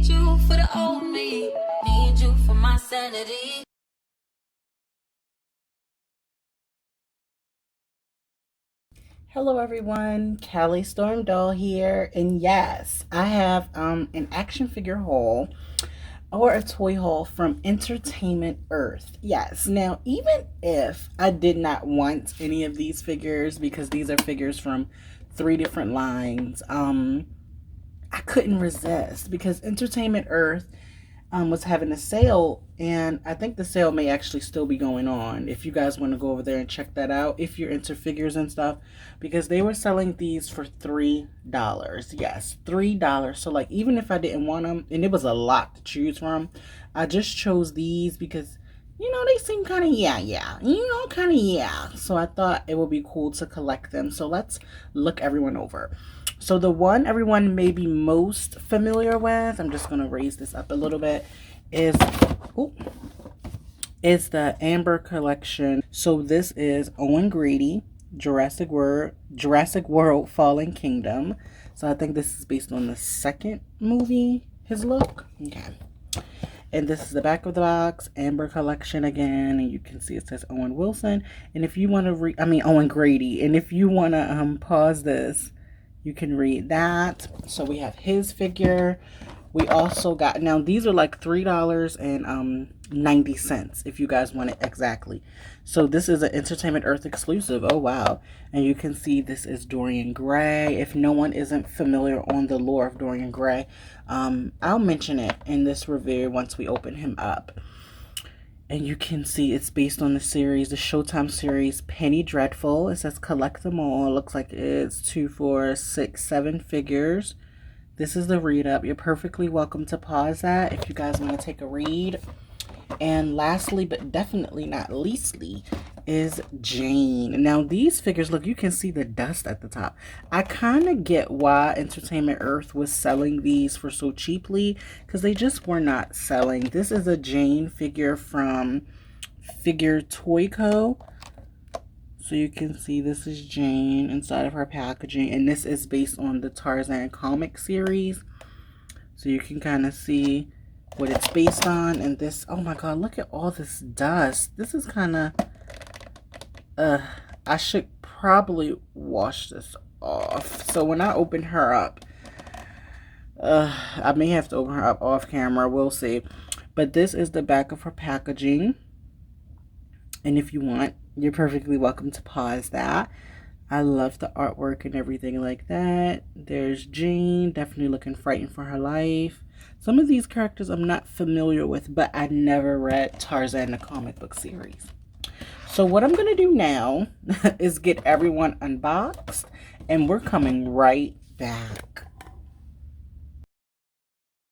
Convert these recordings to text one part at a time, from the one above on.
need you for the old me. Need you for my sanity. Hello everyone, Callie Storm Doll here, and yes, I have an action figure haul or a toy haul from Entertainment Earth. Yes, now even if I did not want any of these figures because these are figures from three different lines, I couldn't resist because Entertainment Earth was having a sale, and I think the sale may actually still be going on if you guys want to go over there and check that out if you're into figures and stuff, because they were selling these for $3. Yes, $3. So like, even if I didn't want them, and it was a lot to choose from, I just chose these because they seem kind of kind of so I thought it would be cool to collect them. So let's look everyone over. So the one everyone may be most familiar with, I'm just going to raise this up a little bit, is the Amber collection. So this is Owen Grady, Jurassic World Fallen Kingdom. So I think this is based on the second movie, his look. Okay. And this is the back of the box, Amber collection again, and you can see it says Owen Wilson. And if you want to Owen Grady. And if you want to pause this, you can read that. So we have his figure. We also got, now these are like $3.90 if you guys want it exactly. So this is an Entertainment Earth exclusive. Oh wow. And you can see this is Dorian Gray. If no one isn't familiar on the lore of Dorian Gray, I'll mention it in this review once we open him up. And you can see it's based on the Showtime series Penny Dreadful. It says collect them all. It looks like it's 2, 4, 6, 7 figures. This is the read up. You're perfectly welcome to pause that if you guys want to take a read. And lastly, but definitely not leastly, is Jane. Now these figures, look, you can see the dust at the top. I kind of get why Entertainment Earth was selling these for so cheaply, because they just were not selling. This is a Jane figure from Figure Toy Co. So you can see this is Jane inside of her packaging, and this is based on the Tarzan comic series. So you can kind of see what it's based on. And this, oh my god, look at all this dust. This is kind of I should probably wash this off. So when I open her up, I may have to open her up off camera, we'll see. But this is the back of her packaging, and if you want, you're perfectly welcome to pause that. I love the artwork and everything like that. There's Jane, definitely looking frightened for her life. Some of these characters I'm not familiar with, but I never read Tarzan the comic book series. So what I'm going to do now is get everyone unboxed, and we're coming right back.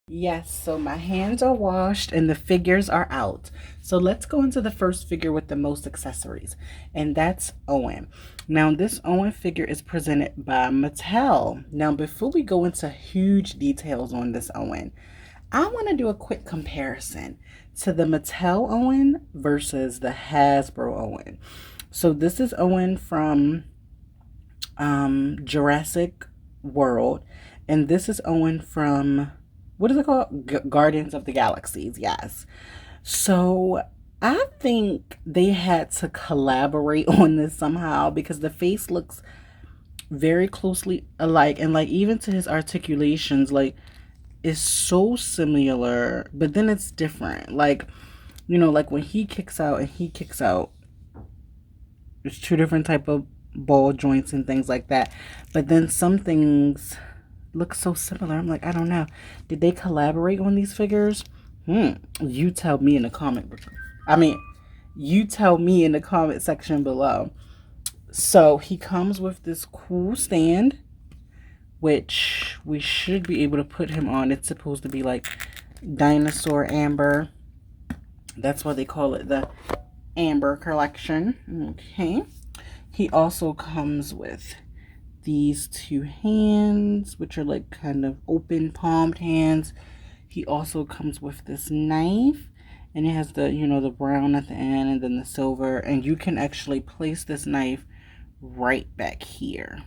Yes, so my hands are washed and the figures are out. So let's go into the first figure with the most accessories, and that's Owen. Now this Owen figure is presented by Mattel. Now before we go into huge details on this Owen, I want to do a quick comparison to the Mattel Owen versus the Hasbro Owen. So this is Owen from Jurassic World, and this is Owen from, what is it called? Guardians of the Galaxies, yes. So I think they had to collaborate on this somehow, because the face looks very closely alike, and like even to his articulations, like is so similar, but then it's different. Like, like when he kicks out and he kicks out, there's two different type of ball joints and things like that. But then some things look so similar. I'm like, I don't know. Did they collaborate on these figures? You tell me in the you tell me in the comment section below. So he comes with this cool stand, which we should be able to put him on. It's supposed to be like dinosaur amber. That's why they call it the Amber collection. Okay. He also comes with these two hands, which are like kind of open palmed hands. He also comes with this knife, and it has the, the brown at the end and then the silver, and you can actually place this knife right back here.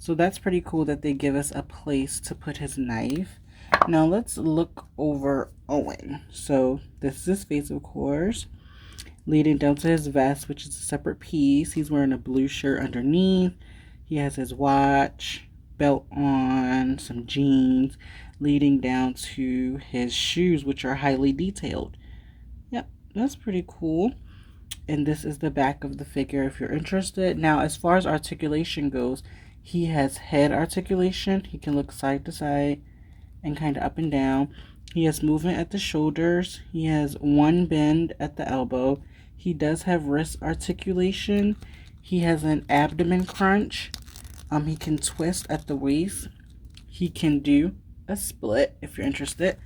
So that's pretty cool that they give us a place to put his knife. Now let's look over Owen. So this is his face, of course, leading down to his vest, which is a separate piece. He's wearing a blue shirt underneath. He has his watch, belt on, some jeans, leading down to his shoes, which are highly detailed. Yep, that's pretty cool. And this is the back of the figure if you're interested. Now, as far as articulation goes, he has head articulation. He can look side to side and kind of up and down. He has movement at the shoulders. He has one bend at the elbow. He does have wrist articulation. He has an abdomen crunch. He can twist at the waist. He can do a split if you're interested.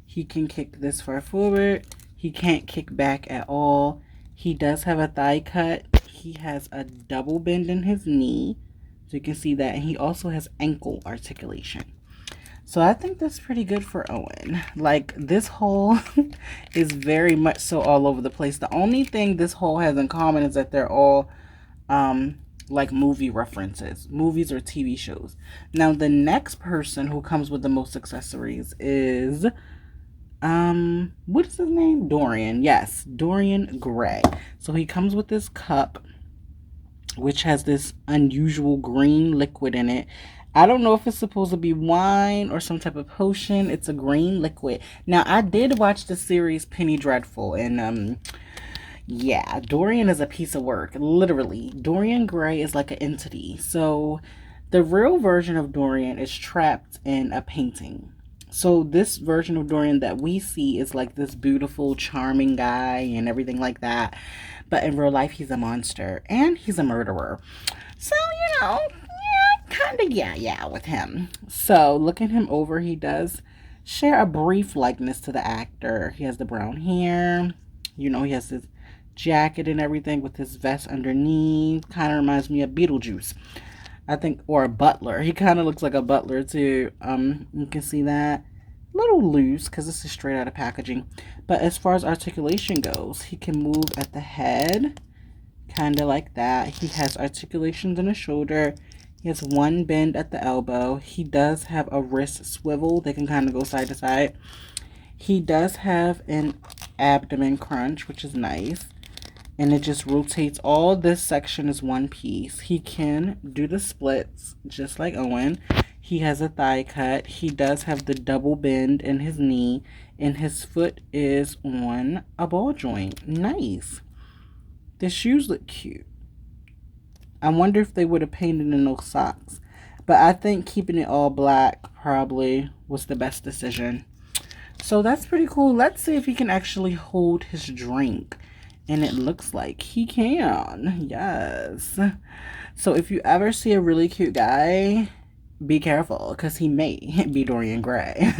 He can kick this far forward. He can't kick back at all. He does have a thigh cut. He has a double bend in his knee. So you can see that. And he also has ankle articulation. So I think that's pretty good for Owen. Like, this haul is very much so all over the place. The only thing this haul has in common is that they're all like movie references, movies or TV shows. Now, the next person who comes with the most accessories is what is his name? Dorian. Yes, Dorian Gray. So he comes with this cup, which has this unusual green liquid in it. I don't know if it's supposed to be wine or some type of potion. It's a green liquid. Now, I did watch the series Penny Dreadful, and yeah, Dorian is a piece of work. Literally, Dorian Gray is like an entity. So the real version of Dorian is trapped in a painting. So this version of Dorian that we see is like this beautiful, charming guy and everything like that. But in real life, he's a monster and he's a murderer. So, yeah, with him. So looking him over, he does share a brief likeness to the actor. He has the brown hair. He has his jacket and everything with his vest underneath. Kind of reminds me of Beetlejuice, I think, or a butler. He kind of looks like a butler too. You can see that. A little loose because this is straight out of packaging. But as far as articulation goes, he can move at the head, kind of like that. He has articulations in the shoulder. He has one bend at the elbow. He does have a wrist swivel. They can kind of go side to side. He does have an abdomen crunch, which is nice. And it just rotates. All this section is one piece. He can do the splits just like Owen. He has a thigh cut. He does have the double bend in his knee. And his foot is on a ball joint. Nice. The shoes look cute. I wonder if they would have painted in those socks. But I think keeping it all black probably was the best decision. So that's pretty cool. Let's see if he can actually hold his drink. And it looks like he can. Yes. So if you ever see a really cute guy, be careful because he may be Dorian Gray.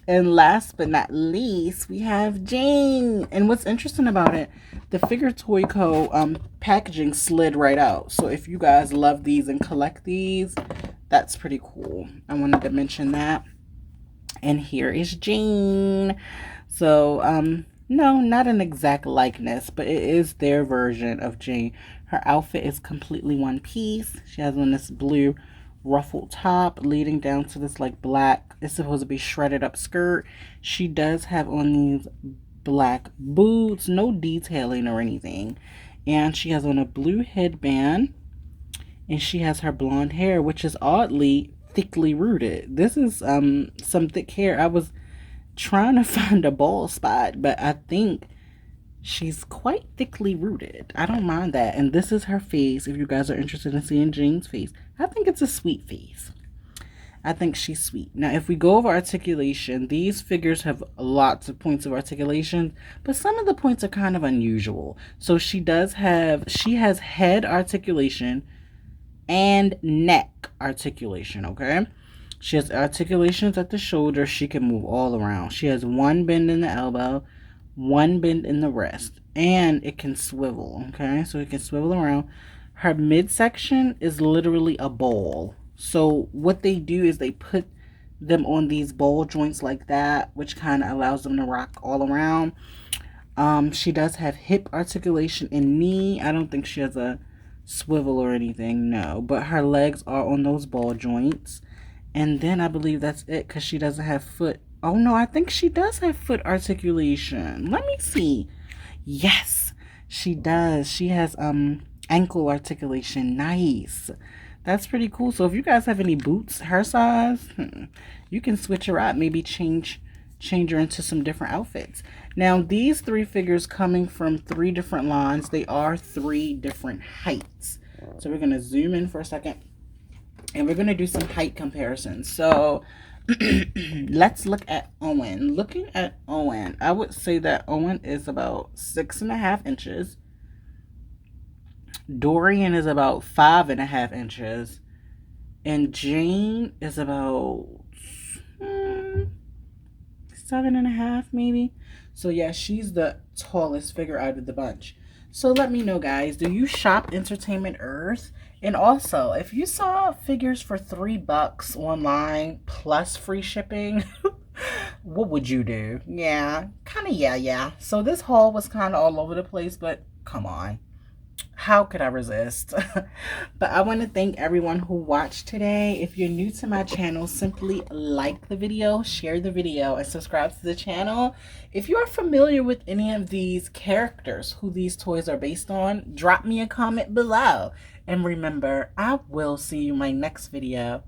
And last but not least, we have Jane. And what's interesting about it, the Figure Toy Co. Packaging slid right out. So if you guys love these and collect these, that's pretty cool. I wanted to mention that. And here is Jane. So, no, not an exact likeness, but it is their version of Jane. Her outfit is completely one piece. She has on this blue ruffled top leading down to this like black, it's supposed to be shredded up skirt. She does have on these black boots, no detailing or anything. And she has on a blue headband. And she has her blonde hair, which is oddly thickly rooted. This is some thick hair. I was trying to find a bald spot, but I think she's quite thickly rooted. I don't mind that. And this is her face. If you guys are interested in seeing Jane's face, I think it's a sweet face. I think she's sweet. Now, if we go over articulation, these figures have lots of points of articulation, but some of the points are kind of unusual. So she has head articulation and neck articulation, okay? She has articulations at the shoulder. She can move all around. She has one bend in the elbow, one bend in the wrist, and it can swivel, okay? So it can swivel around. Her midsection is literally a ball. So what they do is they put them on these ball joints like that, which kind of allows them to rock all around. She does have hip articulation and knee. I don't think she has a swivel or anything, no. But her legs are on those ball joints. And then I believe that's it because she doesn't have foot. Oh no, I think she does have foot articulation. Let me see. Yes, she does. She has ankle articulation. Nice. That's pretty cool. So if you guys have any boots her size, you can switch her out. Maybe change her into some different outfits. Now these 3 figures coming from 3 different lines. They are 3 different heights. So we're gonna zoom in for a second, and we're gonna do some height comparisons. So let's look at Owen. Looking at Owen, I would say that Owen is about 6.5 inches. Dorian is about 5.5 inches. And Jane is about 7.5 maybe. So yeah, she's the tallest figure out of the bunch. So let me know, guys, do you shop Entertainment Earth? And also, if you saw figures for $3 online plus free shipping, what would you do? Yeah, kind of yeah. So this haul was kind of all over the place, but come on. How could I resist? But I want to thank everyone who watched today. If you're new to my channel, simply like the video, share the video, and subscribe to the channel. If you are familiar with any of these characters who these toys are based on, drop me a comment below. And remember, I will see you in my next video.